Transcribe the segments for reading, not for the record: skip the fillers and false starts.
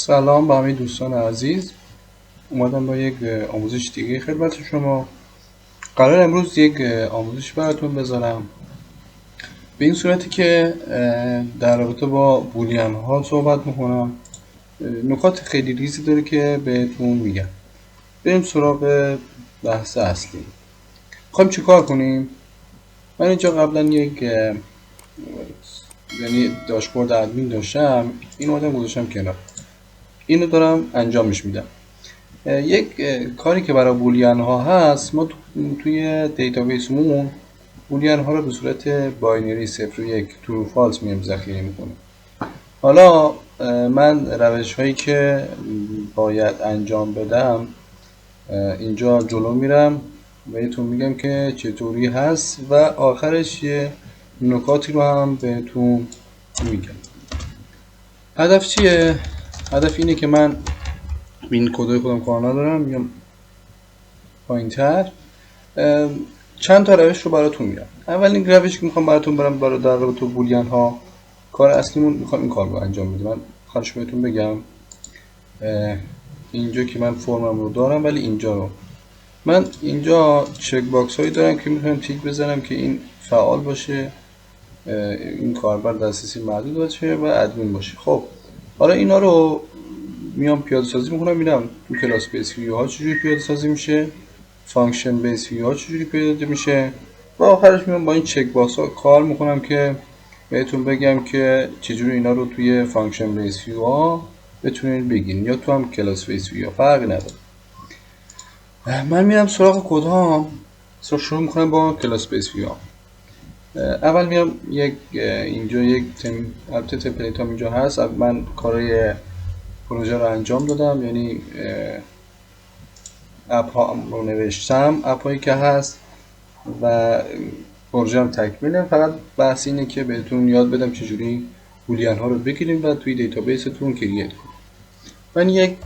سلام به همه دوستان عزیز. اومدم با یک آموزش دیگه خدمت شما. قرار امروز یک آموزش براتون بذارم به این صورتی که در رابطه با بولیان ها صحبت میکنم. نکات خیلی ریزی داره که بهتون میگم. بریم سراغ بحث اصلی. میخوایم چی کار کنیم؟ من اینجا قبلا یک یعنی داشبورد ادمین داشتم، این اومدم گذاشتم کنار. اینو دارم انجامش میدم. یک کاری که برای بولیان ها هست، ما توی دیتابیسمون بولیان ها رو به صورت باینری 0 و 1 ترو فالس میایم ذخیره میکنیم. حالا من روش هایی که باید انجام بدم اینجا جلو میرم بهتون میگم که چطوری هست و آخرش یه نکاتی رو هم بهتون میگم. هدف چیه؟ هدف اینه که من این کدای خودم کار ندارم، میام پایینتر چند تا روش رو براتون میگم. اولین روشی که میخوام براتون برم برای در رابطه با بولیان ها، کار اصلیمون میخوام این کار رو انجام بدم. من خواهش بهتون بگم اینجا که من فرمم رو دارم، ولی اینجا رو من اینجا چک باکس هایی دارم که میتونم تیک بزنم که این فعال باشه، این کاربر دسترسی محدود باشه و ادمین باشه. خب حالا اینا رو میام پیاده سازی میکنم، میرم تو کلاس بیس ویو ها چجوری پیاده سازی میشه، فانکشن بیس ویو ها چجوری پیاده میشه و آخرش میام با این چک باکس ها کار میکنم که بهتون بگم که چجوری اینا رو توی فانکشن بیس ویو ها بتونید بگیرین یا تو هم کلاس بیس ویو ها، فرقی نداره. من میرم سراغ کد ها، شروع میکنم با کلاس بیس ویو ها. اول میام اینجا یک البته تمپلیت هم اینجا هست. من کارای پروژه رو انجام دادم، یعنی اپ ها رو نوشتم، اپ هایی که هست و پروژه هم تکمیله. فقط بحث اینه که بهتون یاد بدم چجوری بولیان ها رو بگیریم و توی دیتابیستون کرییت کنیم. من یک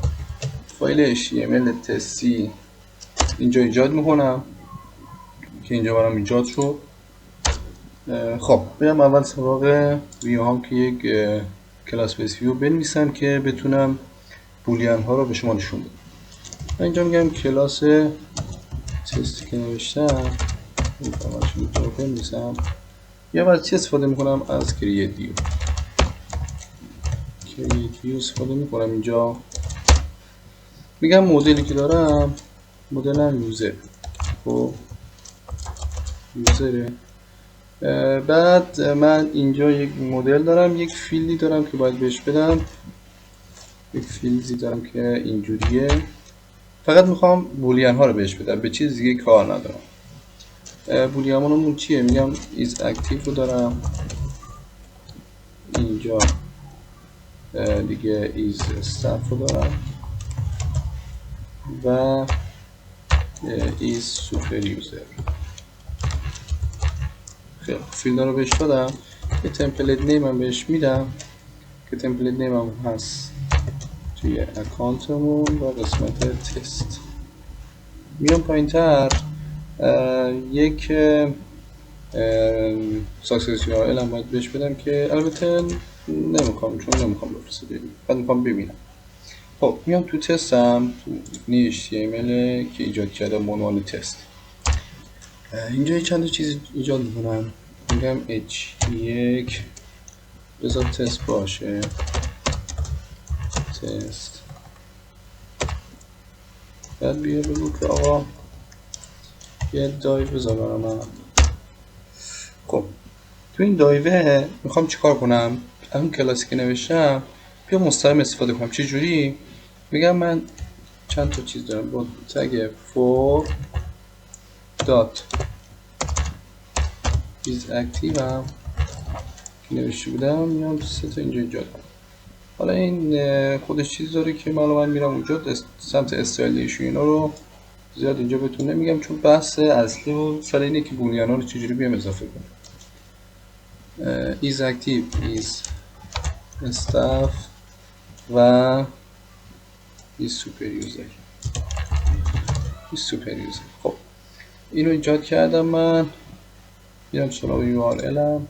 فایل HTML تستی اینجا ایجاد میکنم که اینجا برام ایجاد شد. خب بیام اول سراغ ویو هم که یک کلاس بیس ویو بنویسم که بتونم بولیان ها رو به شما نشون بدم. من اینجا میگم کلاس تستی که نوشتم اینجا بنویسم. یا از چی استفاده میکنم؟ از کرییتیو استفاده میکنم. اینجا میگم مدلی که دارم مدلم یوزر. خب یوزره. بعد من اینجا یک مدل دارم، یک فیلدی دارم که باید بهش بدم، یک فیلدی دارم که اینجوریه. فقط میخوام بولیان ها رو بهش بدم، به چیز دیگه کار ندارم. بولیانمون چیه؟ میگم is active رو دارم اینجا، دیگه is staff رو دارم و is super user. خیلی فیلد رو بهش دادم. یه تمپلیت نیم هم بهش میدم که تمپلیت نیم هم هست توی اکانتمون و قسمت تست. میام پایین تر یک ساکسس URL هم باید بهش بدم که البته نمیخوام، چون نمیخوام بفرسته ببینم، فقط میخوام ببینم. خب میام تو تستم، تو HTML که ایجاد کرده عنوان تست، اینجا چند تا چیز ایجاد میکنم. میگم h1 بذار تست باشه، تست. بعد بیا بگو که آقا یه دایو بذار برای من. خب تو این دایوه میخوام چیکار کنم؟ اون کلاسی که نوشتم بیا مستقیم استفاده کنم. چه جوری؟ میگم من چند تا چیز دارم با تگ for dot is active هم که نوشته بودم، میام سه تا اینجا ایجاد کنم. حالا این خودش چیز داره که من میرم اونجا سمت استایلیشن اینا رو زیاد اینجا بهتون نمیگم، چون بحث اصلی و سر اینه که بولیان ها رو چجوری بیام اضافه کنم. is active is staff و is super user. خب اینو ایجاد کردم. من میرم سراغ URL هم،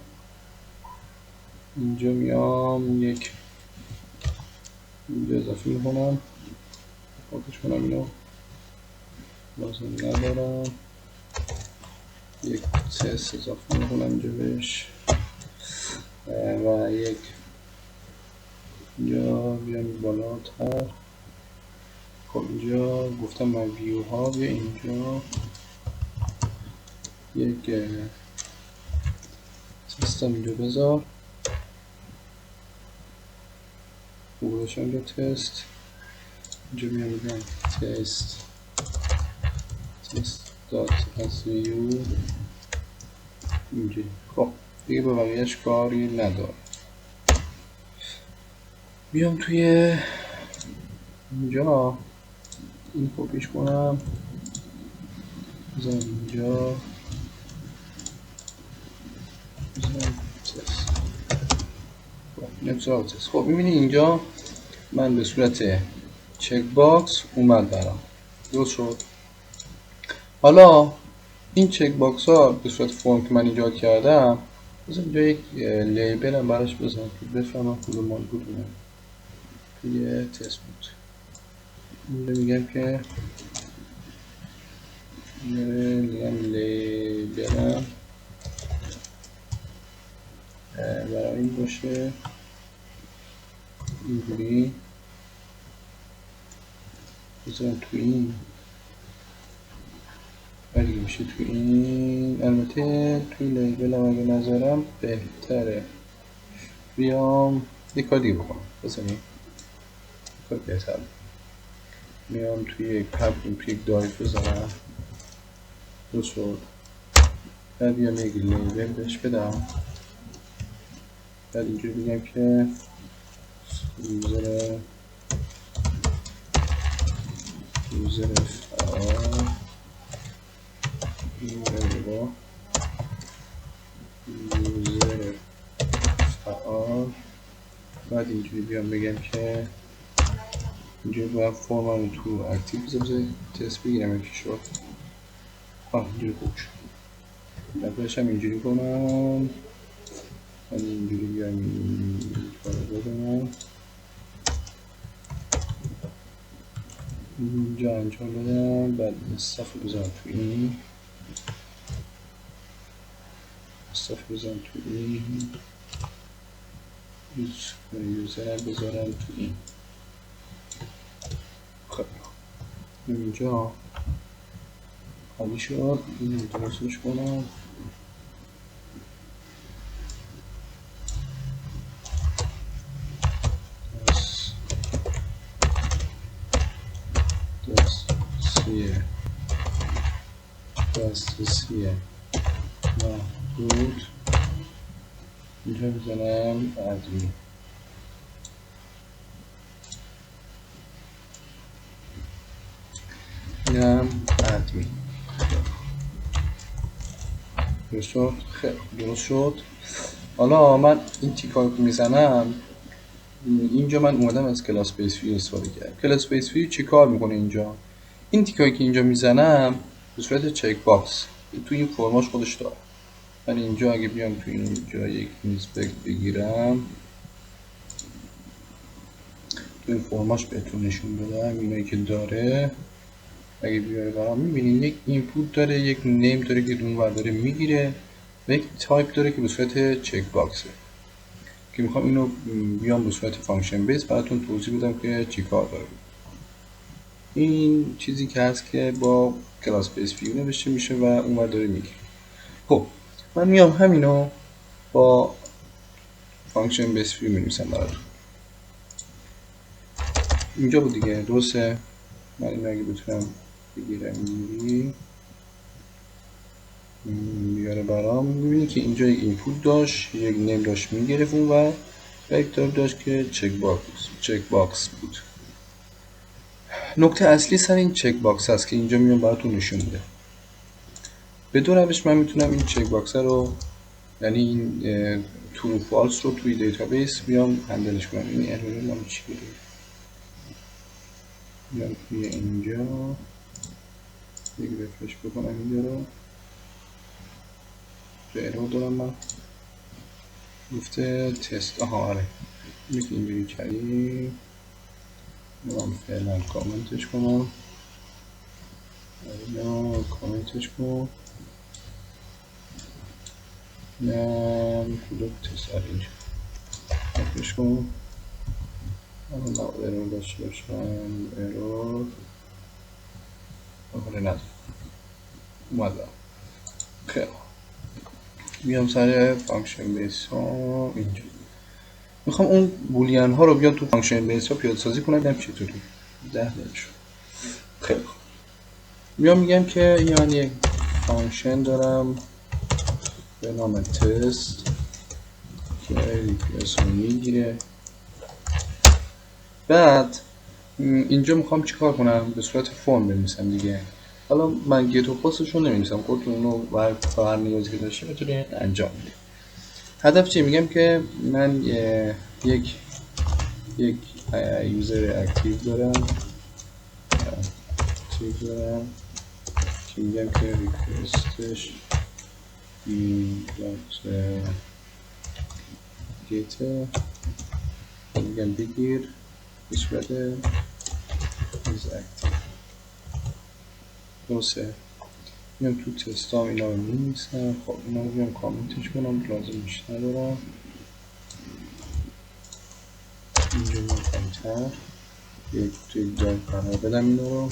اینجا میام یک اینجا اضافه میکنم، پاکش کنم اینو، لازم ندارم. یک تست اضافه میکنم اینجا بهش و یک اینجا بیام بالاتر. خب اینجا گفتم من ویو ها، بیا اینجا یک سیستم اینجا بذار، گذاشتم اینجا تست، اینجا میام میگم تست دات از ویو اینجا. خب دیگه به بقیهش کاری نداره. بیام توی اینجا این کپیش کنم، بذارم اینجا، بذارم تست. خب تست. خب میبینی اینجا من به صورت چک باکس اومد برام، درست شد. حالا این چک باکس ها به صورت فرم که من ایجاد کردم، بذار اینجا یک لیبل هم براش بزنم که بفهمم کدوم مال کدومه. توی تست بود اینجا میگم که لیبلم برای این باشه اینجوری، بذارم تو این ولی میشه تو این. البته توی لیبلم اگه نذارم بهتره. بیام یک کار دیگه بکنم، بذاریم کار بهتر. میام توی یک توی یک دایف بذارم، درست شد. بعد بیام یک لیبل بهش بدم، بعد اینجوری بگم که یوزر فعال یوزر فعال. بعد اینجوری بیام بگم که اینجوری باید فرمم تو اکتیو بذار تست بگیرم یکی شد. اینجوری خوب شد. بعد باشم اینجوری کنم، بعد اینجوری بیام این کارو بکنم، اینجا انجام بدم. بعد استف بذارم تو این، استف بذارم تو این، یوزرم بذارم تو این. خب اینجا خالی شد، این درستش کنم. دسترسی محدود، اینجا بزنم ادمین. اینم ادمین. درست شد؟ خیلی درست شد. حالا من این تیکایی که میزنم، اینجا من اومدم از کلاس بیس ویو استفاده کردم. کلاس بیس ویو چی کار میکنه اینجا؟ این تیکایی که اینجا میزنم به صورت چک باکس تو این فرماش خودش داره. من اینجا اگه بیام تو اینجا یک اینسپکت بگیرم، تو این فرماش بهتون نشون بدم اینایی که داره. اگه بیاره برام میبینین یک اینپوت داره، یک نیم داره که اونور داره میگیره و یک تایپ داره که به صورت چک باکسه که میخوام اینو بیام به صورت فانکشن بیس براتون توضیح بدم که چی کار داره. این چیزی که هست که با کلاس بیس ویو نوشته میشه و اونور داره میگیره. خب من میام همینو با فانکشن بیس ویو می‌نویسم براتون. اینجا بود دیگه، درسته؟ من اینو اگه بتونم بگیرم اینجوری بیاره برام، می‌بینی که اینجا یک اینپوت داشت، یک نیم داشت میگرفت اون و یک تایپ داشت که چک باکس بود. نکته اصلی سر این چک باکس هست که اینجا میام براتون نشون میده. به دو روش من میتونم این چک باکس رو، یعنی این ترو فالس رو توی دیتابیس بیام هندلش کنم. این ارور من چی بوده؟ بیام توی اینجا یک رفرش بکنم اینجا رو، تو ارور دارم من گفته تست. آره اینو که اینجوری کردیم من فعلا کامنتش کنم. یا کامنتش کن. نه کدوم تسر اینجا کامنتش کن. اما ارور داشته باشم. ارور ندارم. اومدم. خیلی میام سر فانکشن بیس ها اینجا. میخوام اون بولیان ها رو بیان تو فانکشن بیس ها پیاده سازی کنم. ببینم چطوری 10 نمیشه. خیلی خوب میام میگم که من یک فانکشن دارم به نام تست که ریپلیس رو میگیره. بعد اینجا میخوام چیکار کنم؟ به صورت فرم بنویسم دیگه. حالا من گیت و پاستش رو نمی‌نویسم، خودتون اونو بر نیازی که داشته بتونید انجام بدید. هدف چیه؟ میگم که من یک یوزر اکتیو دارم که میگم که ریکوستش گیته میگم بگیر به صورت یوزر اکتیو. درسته؟ میام تو تستام اینا رو می‌نویسم. خب اینا رو بیام کامنتش کنم، لازمش ندارم. اینجا میام پایین‌تر یک توی جای قرار بدم اینا رو.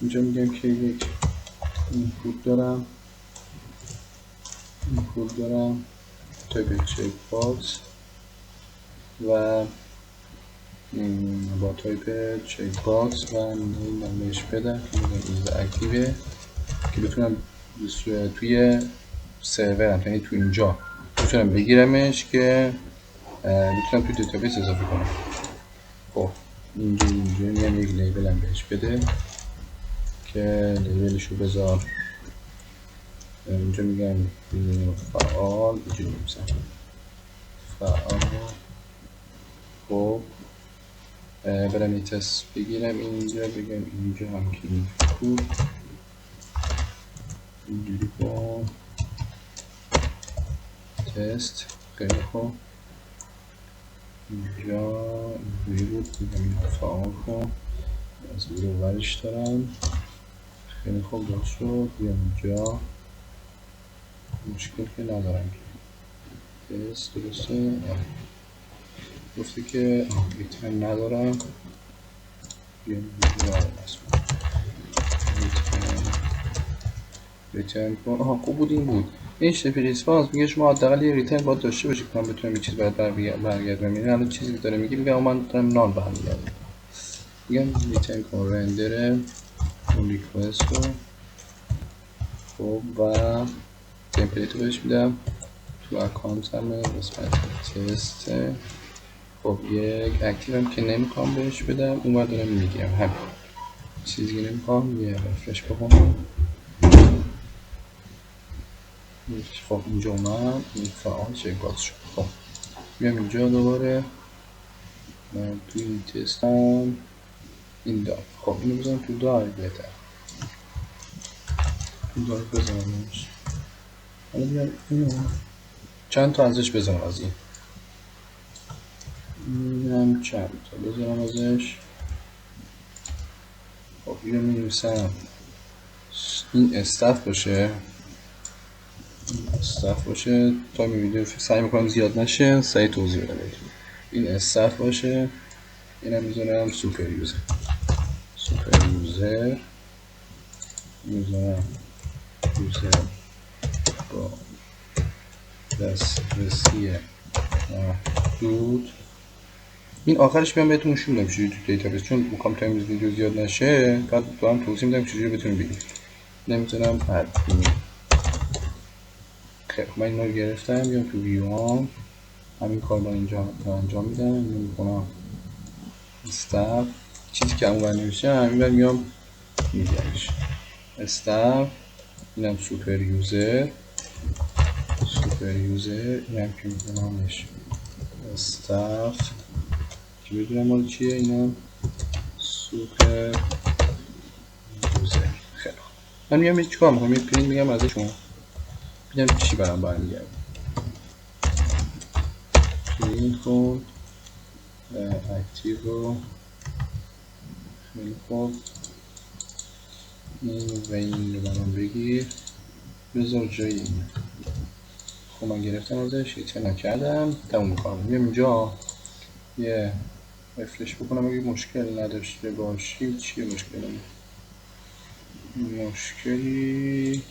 اینجا میگم که یک اینپوت دارم تایپ چک باکس و با تایپ چک باکس و اینم بهش بدم که میگم اکتیوه که بتونم توی سرورم، یعنی تو اینجا بتونم بگیرمش که میتونم توی دیتابیس اضافه کنم. خب اینجا میگم یک لیبل هم بهش بده که لیبلشو بذار اینجا میگم فعال. اینجا میگم فعال. خب برم یه تست بگیرم اینجا، بگم اینجا هم که اینجور اینجوری کن تست. خیلی خوب اینجا اینجوری بود، بگم این فعال کن از این رو ورش دارم. خیلی خوب داشت شد. بیام اینجا مشکل که ندارم که تست درسته. گفته که ریترن ندارم. بیام اینجا ریترن کن. خوب بود. این بود HTTP ریسپانس میگه شما حداقل یه ریترن باید داشته باشید که من بتونم یه چیز باید برگردم. یعنی الان چیزی که داره میگه من دارم نان برمیگردم. میگم ریترن کن رندر اون ریکوست رو. خب و تمپلیت رو بهش میدم تو اکانت هم قسمت تست. خب یک اکتیو هم که نمیخوام بهش بدم، اون دارم میگم همین چیزی نمیخوام. یه رفرش بکنم. خب اینجا اومد این فعال چک باکس شد. خب بیام اینجا دوباره من توی این تستم این دار. خب اینو بزنم تو دار بهتر. این دار بزنمش. حالا بیام اینو چند تا ازش بزنم. از اینم چند تا بزنم ازش. خب اینو می‌نویسم این استاف باشه. تا می‌بینید سعی می‌کنم زیاد نشه، سعی توضیح بدم. این استاف باشه. اینم می‌ذارم سوپر یوزر می‌ذارم یوزر با دسترسی محدود. این آخرش بیام بهتون نشون میدم چجوری تو دیتابیس، چون می‌خوام تایم ویدیو زیاد نشه بعد تو هم توضیح میدم چجوری بتونید بگیرید. نمی‌تونم ادمین. خیلی من اینا رو گرفتم. بیام تو ویوام همین کار رو اینجا انجام میدم. اینو می‌کنم استاف. چیزی که اونور نوشتم اینور میام میگمش استاف. اینم سوپر یوزر اینم که میکنمش استاف که بدونم مال چیه. اینم سوپر یوزر. خیلی من میام چی کار میکنم؟ یه پرینت میگم ازشون ببینم چی برام برمیگرده. پرینت کن اکتیو رو خیلی خوب این و این رو برام بگیر بذار جای این. خب من گرفتم ازش هیچ نکردم تموم میکنم. میام اینجا یه رفرش بکنم اگه مشکل نداشته باشی. چیه مشکلی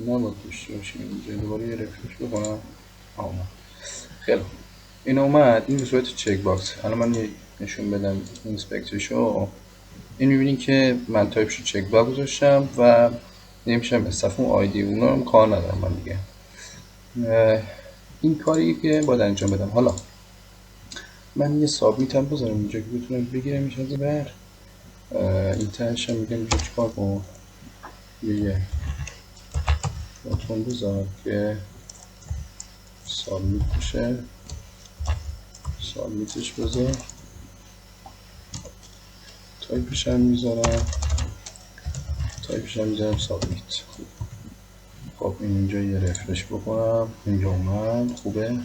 نباید داشته باشیم. اینجا دوباره یه رفرش بکنم. آمد خیلی خوب. این اومد این به صورت چک باکس. الان من یه نشون بدم اینسپکترشو. این میبینین که من تایپشو چک باکس گذاشتم و نمیشم استفون آیدی اونا رو کار ندارم من دیگه. این کاری که باید انجام بدم. حالا من یه سابمیت هم بذارم اینجا که بتونم بگیرمش از بر. این تهش هم میگم اینجا چیکار کن. یه باتون بذار که سابمیت بشه. سابمیتش بذار. تایپش هم میذارم سابمیت. خب اینجا یه رفرش بکنم. اینجا اومد خوبه.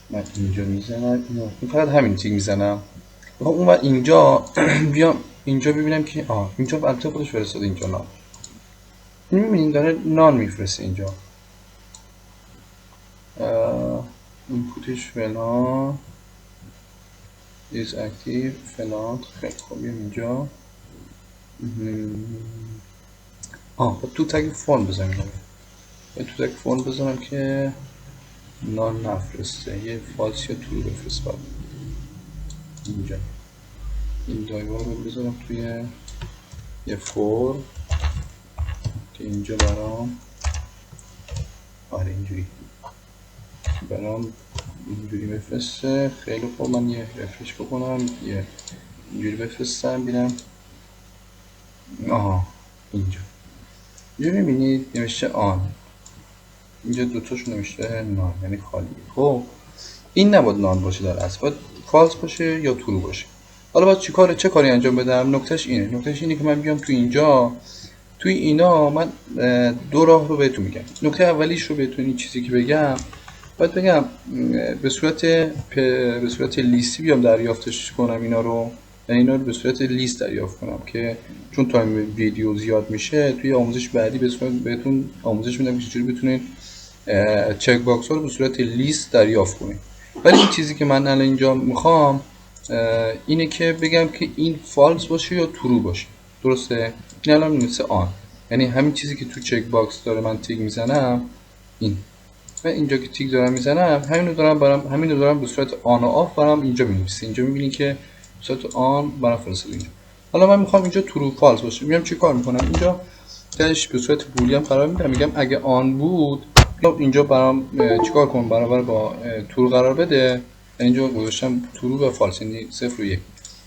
من اینجا میزنم این فقط همین تیک میزنم. خب اون وقت اینجا بیام اینجا ببینم که اینجا البته خودش فرستاده اینجا نان. میبینین داره نان میفرسته اینجا. اینپوتش فلان is active فلان. خیلی خوب اینجا خب تو تگ فرم بزنم. تو تگ فرم بزنم که نان نفرسته. یه فالس یا ترو بفرست. بعد اینجا این دایوار رو بذارم توی یه فرم که اینجا برام اینجوری اینجوری بفرسته. خیلی خوب من یه رفرش بکنم یه اینجوری بفرستم ببینم. اینجا میبینید نوشته آن. اینجا دوتاشون نوشته نان یعنی خالیه. خب این نباید نان باشه در اصل باید فالس باشه یا ترو باشه. حالا باید چه کاری انجام بدم؟ نکتهش اینه که من بیام تو اینجا توی اینا من دو راه رو بهتون میگم. نکته اولیش رو بهتون این چیزی که بگم باید بگم به صورت لیستی بیام دریافتش کنم اینا رو. اینا رو به صورت لیست دریافت کنم که چون تایم ویدیو زیاد میشه توی آموزش بعدی بهتون آموزش میدم که چجوری بتونید چک باکس ها رو به صورت لیست دریافت کنید. ولی این چیزی که من الان اینجا میخوام اینه که بگم که این فالس باشه یا ترو باشه. درسته؟ این الان مثل آن یعنی همین چیزی که تو چک باکس داره من تیک میزنم این و اینجا که تیک دارم میزنم همینو دارم به صورت آن و آف برام اینجا می‌نویسه. اینجا می‌بینی که به صورت آن برام فرستاده اینجا. حالا من میخوام اینجا ترو فالس باشه. میام چی کار میکنم؟ اینجا تهش به صورت بولیان قرار میدم. میگم اگه آن بود اینجا برام چیکار کنم؟ برابر با ترو قرار بده. اینجا گذاشتم ترو و فالس یعنی 0 و 1.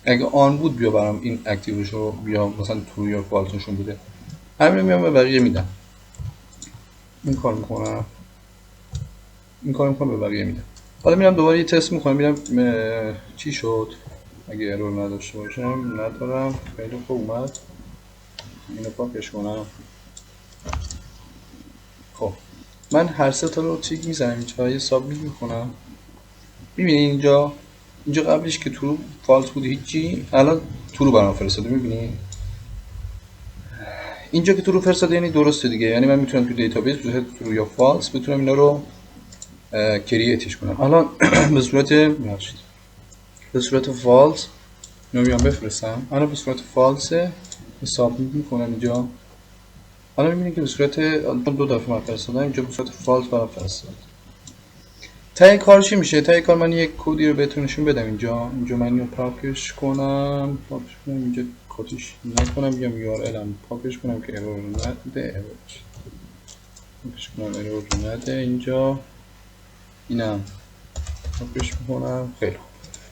اگه آن بود بیا برام این اکتیوش رو بیا مثلا ترو یا فالس نشون بده. همین میام به بقیه میدم. این کار میکنم به بقیه میدم. حالا میرم دوباره یه تست میکنم میرم چی شد. اگه ارور نداشته باشم ندارم. خیلی خوب اومد. اینو پاکش کنم. خب من هر سه تا رو تیک میزنم اینجا یه سابمیت میکنم. میبینی اینجا قبلش که ترو فالس بود هیچی. الان ترو برام فرستاده. میبینی اینجا که ترو فرستاده یعنی درسته دیگه. یعنی من میتونم تو دیتابیس به صورت ترو یا فالس بتونم اینا رو کرییتش کنم. الان به صورت فالس میام بفرستم. الان به صورت فالس سابمیت میکنم اینجا. حالا میبینید که به صورت دو دفعه من فرستادم. اینجا به صورت فالس برام فرستاد. ته کار چی میشه؟ ته کار من یک کدی رو بهتون نشون بدم. اینجا من اینو پاکش کنم. اینجا کاتیش نکنم. بیام URL هم پاکش کنم که ارور نده. اینجا اینم پاکش میکنم. خیلی خوب.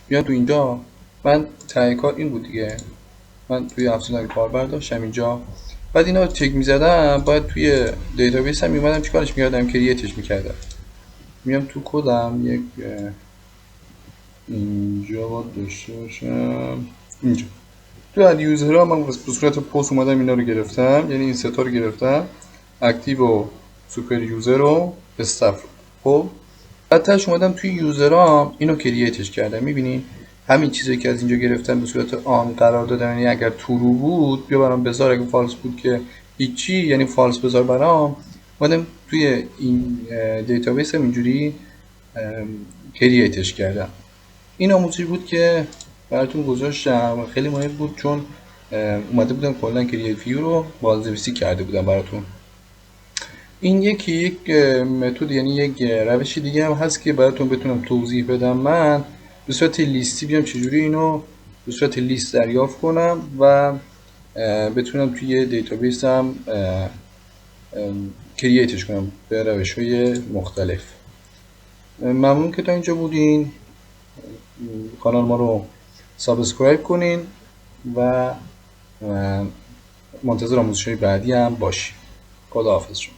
بیام تو اینجا من ته کار این بود دیگه. من توی افزودن کار برداشتم اینجا. بعد اینا رو تیک میزدم. باید توی دیتابیس هم میومدم چیکارش میکردم؟ کرییتش میکردم. میام تو کدم یک اینجا باید داشته باشم. اینجا تو اد یوزر ها من به صورت پست اومدم اینا رو گرفتم. یعنی این ستا رو گرفتم. اکتیو و سوپر یوزر و استف رو. خب بعدش اومدم توی یوزرام اینو کرییتش کردم. میبینین همین چیزی که از اینجا گرفتم به صورت آن قرار دادم، یعنی اگر ترو بود بیا برام بذار، اگه فالس بود که هیچی، یعنی فالس بذار برام. اومدم توی این دیتابیس هم اینجوری کرییتش کردم. این آموزشی بود که براتون گذاشتم، خیلی مهم بود چون اومده بودم کلا کرییت ویو رو بازنویسی کرده بودم براتون. این یک متد، یعنی یک روشی دیگه هم هست که براتون بتونم توضیح بدم. من به صورت لیستی بیام چجوری اینو به صورت لیست دریافت کنم و بتونم توی دیتابیس هم کرییتش کنم به روش‌های مختلف. ممنون که تا اینجا بودین. کانال ما رو سابسکرایب کنین و منتظر آموزش‌های بعدی هم باشین. خداحافظ شما.